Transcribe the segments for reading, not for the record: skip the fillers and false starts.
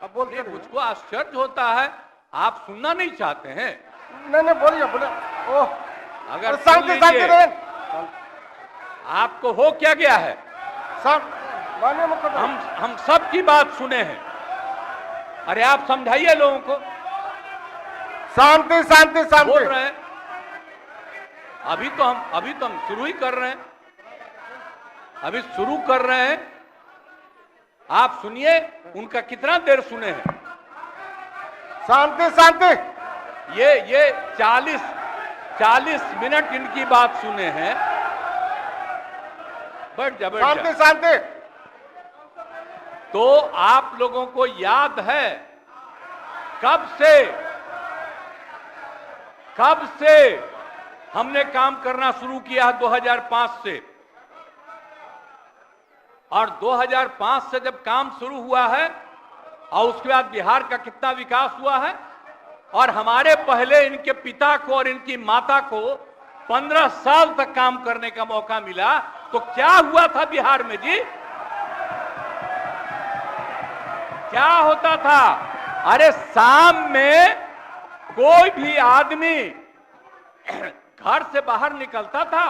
अब बोलते मुझको आश्चर्य होता है, आप सुनना नहीं चाहते हैं? नहीं बोलिए बोले। ओह, अगर शांति शांति रहें। आपको हो क्या गया है? सब माननीय मुख्यमंत्री, हम सब की बात सुने हैं। अरे आप समझाइए लोगों को। शांति शांति शांति बोल रहे हैं। अभी तो हम शुरू ही कर रहे हैं। अभी शुरू कर रहे हैं। आप सुनिए, उनका कितना देर सुने हैं। शांति शांति। ये 40 मिनट इनकी बात सुने हैं। बैठ जा, बैठ जा। शांति शांति। तो आप लोगों को याद है कब से हमने काम करना शुरू किया 2005 से, और 2005 से जब काम शुरू हुआ है और उसके बाद बिहार का कितना विकास हुआ है, और हमारे पहले इनके पिता को और इनकी माता को 15 साल तक काम करने का मौका मिला। तो क्या हुआ था बिहार में जी? क्या होता था? अरे शाम में कोई भी आदमी घर से बाहर निकलता था,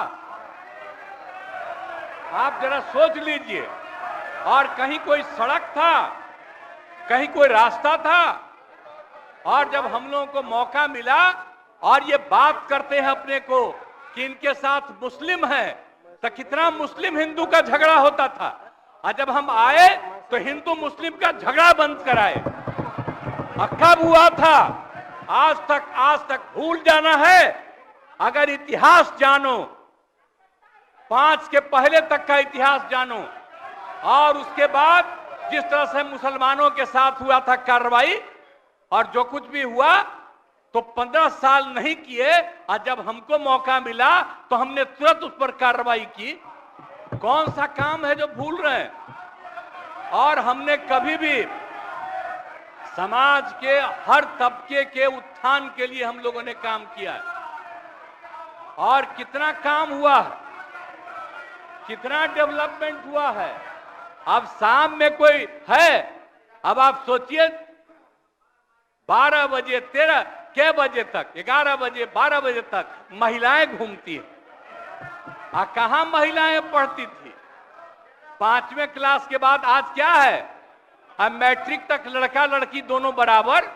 आप जरा सोच लीजिए, और कहीं कोई सड़क था, कहीं कोई रास्ता था, और जब हम लोगों को मौका मिला और ये बात करते हैं अपने को कि इनके साथ मुस्लिम है, तो कितना मुस्लिम हिंदू का झगड़ा होता था। और जब हम आए तो हिंदू मुस्लिम का झगड़ा बंद कराए। कब हुआ था? आज तक भूल जाना है। अगर इतिहास जानो, 5 के पहले तक का इतिहास जानो, और उसके बाद जिस तरह से मुसलमानों के साथ हुआ था कार्रवाई, और जो कुछ भी हुआ, तो 15 साल नहीं किए, और जब हमको मौका मिला तो हमने तुरंत उस पर कार्रवाई की। कौन सा काम है जो भूल रहे हैं? और हमने कभी भी समाज के हर तबके के उत्थान के लिए हम लोगों ने काम किया है। और कितना काम हुआ है, कितना डेवलपमेंट हुआ है। अब शाम में कोई है, अब आप सोचिए 12 बजे 13 के बजे तक, 11 बजे 12 बजे तक महिलाएं घूमती है। कहां महिलाएं पढ़ती थी? 5वें क्लास के बाद आज क्या है? अब मैट्रिक तक लड़का लड़की दोनों बराबर।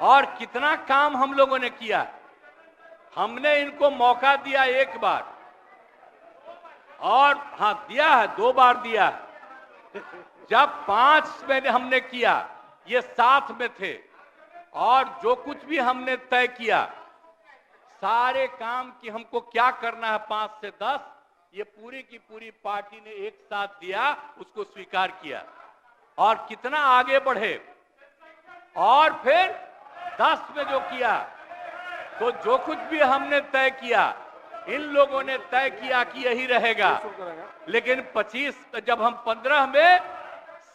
और कितना काम हम लोगों ने किया। हमने इनको मौका दिया एक बार, और हाँ दिया है, 2 बार दिया है। जब 5 में हमने किया, ये 7 में थे, और जो कुछ भी हमने तय किया, सारे काम की हमको क्या करना है 5 से 10, ये पूरी की पूरी पार्टी ने एक साथ दिया, उसको स्वीकार किया, और कितना आगे बढ़े। और फिर 10 में जो किया, तो जो कुछ भी हमने तय किया, इन लोगों ने तय किया कि यही रहेगा। लेकिन 25 जब हम 15 में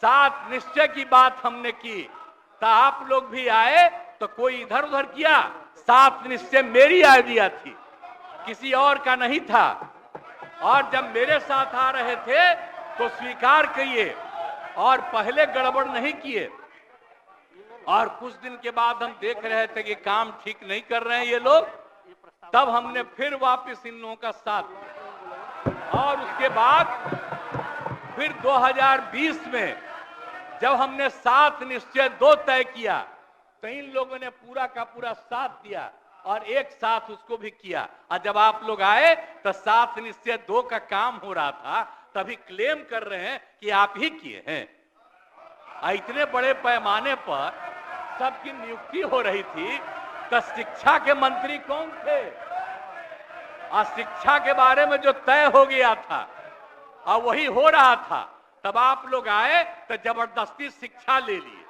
7 निश्चय की बात हमने की, तो आप लोग भी आए, तो कोई इधर उधर किया। 7 निश्चय मेरी आइडिया थी, किसी और का नहीं था। और जब मेरे साथ आ रहे थे तो स्वीकार किए, और पहले गड़बड़ नहीं किए। और कुछ दिन के बाद हम देख रहे थे कि काम ठीक नहीं कर रहे हैं ये लोग, तब हमने फिर वापस इन लोगों का साथ दिया। और उसके बाद फिर 2020 में जब हमने 7 निश्चय 2 तय किया, तो इन लोगों ने पूरा का पूरा साथ दिया, और एक साथ उसको भी किया। और जब आप लोग आए तो 7 निश्चय 2 का काम हो रहा था, तभी क्लेम कर रहे हैं कि आप ही किए हैं। इतने बड़े पैमाने पर सबकी नियुक्ति हो रही थी, तो शिक्षा के मंत्री कौन थे? और शिक्षा के बारे में जो तय हो गया था और वही हो रहा था, तब आप लोग आए तो जबरदस्ती शिक्षा ले लिए।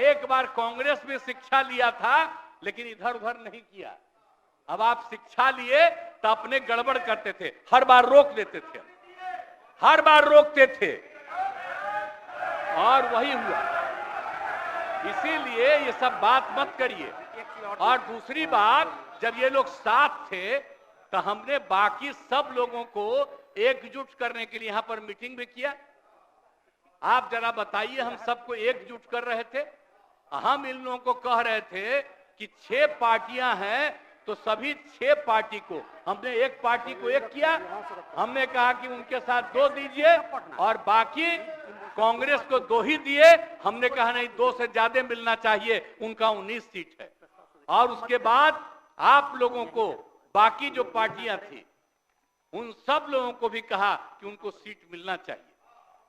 एक बार कांग्रेस में शिक्षा लिया था, लेकिन इधर उधर नहीं किया। अब आप शिक्षा लिए तो अपने गड़बड़ करते थे, हर बार रोक देते थे, हर बार रोकते थे, और वही हुआ। इसीलिए ये सब बात मत करिए। और दूसरी बात, जब ये लोग साथ थे, तो हमने बाकी सब लोगों को एकजुट करने के लिए यहां पर मीटिंग भी किया। आप जरा बताइए, हम सबको एकजुट कर रहे थे। हम इन लोगों को कह रहे थे कि 6 पार्टियां हैं तो सभी 6 पार्टी को, हमने एक पार्टी को एक किया। हमने कहा कि उनके साथ 2 दीजिए और बाकी कांग्रेस को 2 ही दिए। हमने कहा नहीं, 2 से ज्यादा मिलना चाहिए, उनका 19 सीट है। और उसके बाद आप लोगों को बाकी जो पार्टियां थी उन सब लोगों को भी कहा कि उनको सीट मिलना चाहिए,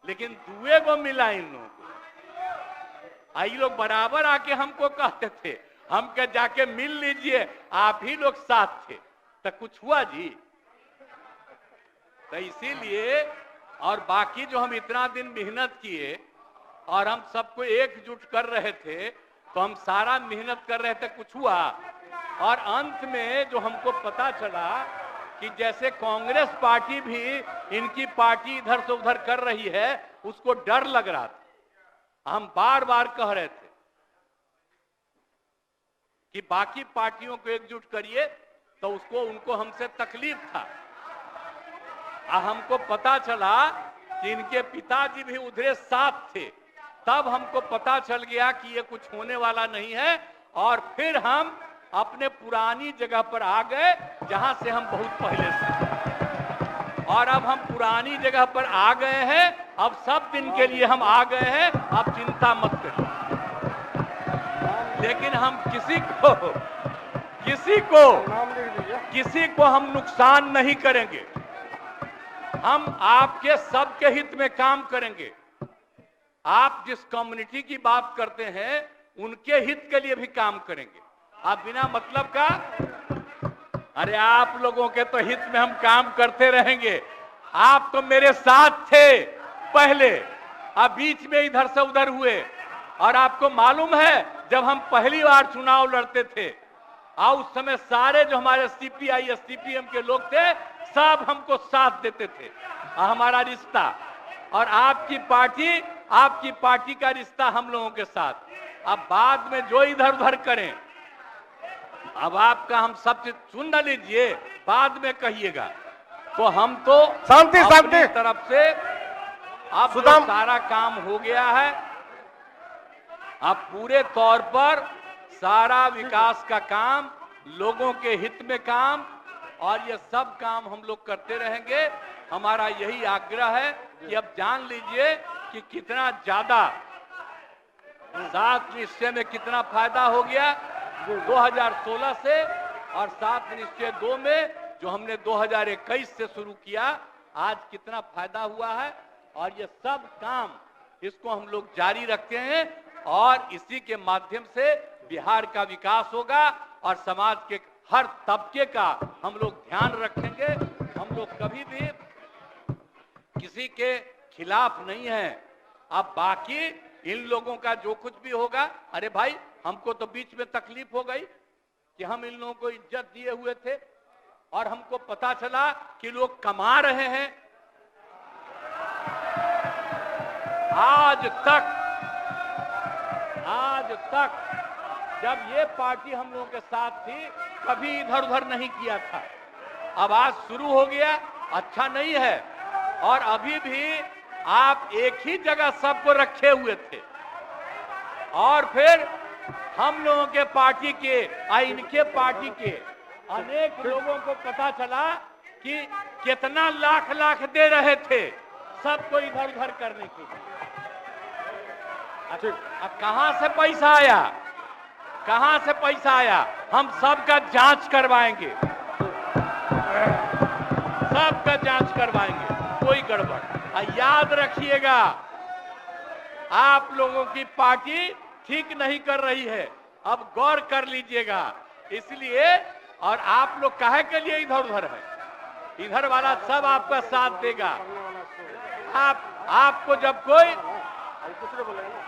लेकिन दुए को मिला इन लोगों को। आई लोग बराबर आके हमको कहते थे, हम क्या जाके मिल लीजिए, आप ही लोग साथ थे, तो कुछ हुआ जी? तो इसीलिए, और बाकी जो हम इतना दिन मेहनत किए और हम सबको एकजुट कर रहे थे, तो हम सारा मेहनत कर रहे थे, कुछ हुआ? और अंत में जो हमको पता चला कि जैसे कांग्रेस पार्टी भी इनकी पार्टी इधर से उधर कर रही है, उसको डर लग रहा था। हम बार बार कह रहे थे कि बाकी पार्टियों को एकजुट करिए, तो उसको उनको हमसे तकलीफ था। हमको पता चला कि इनके पिताजी भी उधरे साथ थे, तब हमको पता चल गया कि ये कुछ होने वाला नहीं है। और फिर हम अपने पुरानी जगह पर आ गए जहां से हम बहुत पहले से, और अब हम पुरानी जगह पर आ गए हैं। अब सब दिन के लिए हम आ गए हैं, अब चिंता मत करिए। लेकिन हम किसी को हम नुकसान नहीं करेंगे। हम आपके सबके हित में काम करेंगे। आप जिस कम्युनिटी की बात करते हैं उनके हित के लिए भी काम करेंगे। आप बिना मतलब का, अरे आप लोगों के तो हित में हम काम करते रहेंगे। आप तो मेरे साथ थे पहले, अब बीच में इधर से उधर हुए। और आपको मालूम है, जब हम पहली बार चुनाव लड़ते थे और उस समय सारे जो हमारे सीपीआई सीपीएम के लोग थे, सब हमको साथ देते थे। हमारा रिश्ता और आपकी पार्टी का रिश्ता हम लोगों के साथ। अब बाद में जो इधर उधर करें, अब आपका हम सब चीज सुन न लीजिए, बाद में कहिएगा। तो हम तो शांति अपनी तरफ से अब सुदाम, सारा काम हो गया है। अब पूरे तौर पर सारा विकास का काम, लोगों के हित में काम, और ये सब काम हम लोग करते रहेंगे। हमारा यही आग्रह है कि अब जान लीजिए कि कितना ज्यादा 7 निश्चय में कितना फायदा हो गया 2016 से, और 7 निश्चय 2 में जो हमने 2021 से शुरू किया, आज कितना फायदा हुआ है। और ये सब काम इसको हम लोग जारी रखते हैं, और इसी के माध्यम से बिहार का विकास होगा और समाज के हर तबके का हम लोग ध्यान रखेंगे। हम लोग कभी भी किसी के खिलाफ नहीं है। अब बाकी इन लोगों का जो कुछ भी होगा, अरे भाई हमको तो बीच में तकलीफ हो गई कि हम इन लोगों को इज्जत दिए हुए थे और हमको पता चला कि लोग कमा रहे हैं। आज तक जब ये पार्टी हम लोगों के साथ थी, कभी इधर उधर नहीं किया था। अब आज शुरू हो गया, अच्छा नहीं है। और अभी भी आप एक ही जगह सबको रखे हुए थे, और फिर हम लोगों के पार्टी के इनके पार्टी के अनेक लोगों को पता चला कि कितना लाख लाख दे रहे थे सबको इधर उधर करने के लिए। अब कहां से पैसा आया, कहां से पैसा आया? हम सबका जांच करवाएंगे, सबका जांच करवाएंगे, कोई गड़बड़। याद रखिएगा, आप लोगों की पार्टी ठीक नहीं कर रही है, अब गौर कर लीजिएगा। इसलिए, और आप लोग काहे के लिए इधर उधर है? इधर वाला सब आपका साथ देगा।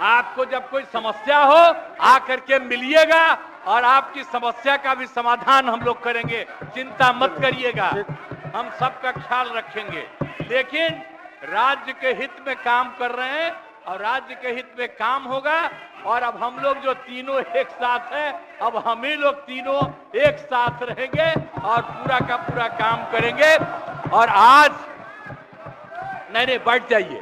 आपको जब कोई समस्या हो, आकर के मिलिएगा और आपकी समस्या का भी समाधान हम लोग करेंगे। चिंता मत करिएगा, हम सबका ख्याल रखेंगे। लेकिन राज्य के हित में काम कर रहे हैं और राज्य के हित में काम होगा। और अब हम लोग जो तीनों एक साथ हैं, अब हम ही लोग तीनों एक साथ रहेंगे और पूरा का पूरा काम करेंगे। और आज नहीं बैठ जाइए,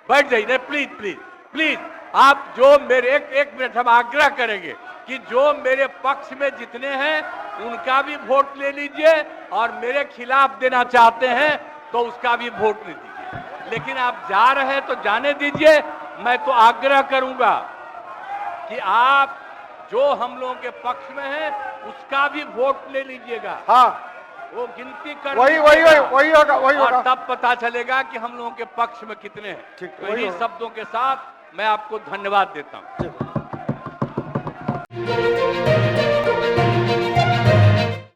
बैठ जाइए, प्लीज प्लीज प्लीज। आप जो मेरे एक मिनट हम आग्रह करेंगे कि जो मेरे पक्ष में जितने हैं उनका भी वोट ले लीजिए और मेरे खिलाफ देना चाहते हैं तो उसका भी वोट ले दीजिए। लेकिन आप जा रहे हैं तो जाने दीजिए। मैं तो आग्रह करूंगा कि आप जो हम लोगों के पक्ष में है उसका भी वोट ले लीजिएगा। हाँ, वो गिनती कर वही होगा, वही और होगा। तब पता चलेगा कि हम लोगों के पक्ष में कितने हैं। ठीक, तो वही इन्हीं होगा। शब्दों के साथ मैं आपको धन्यवाद देता हूं।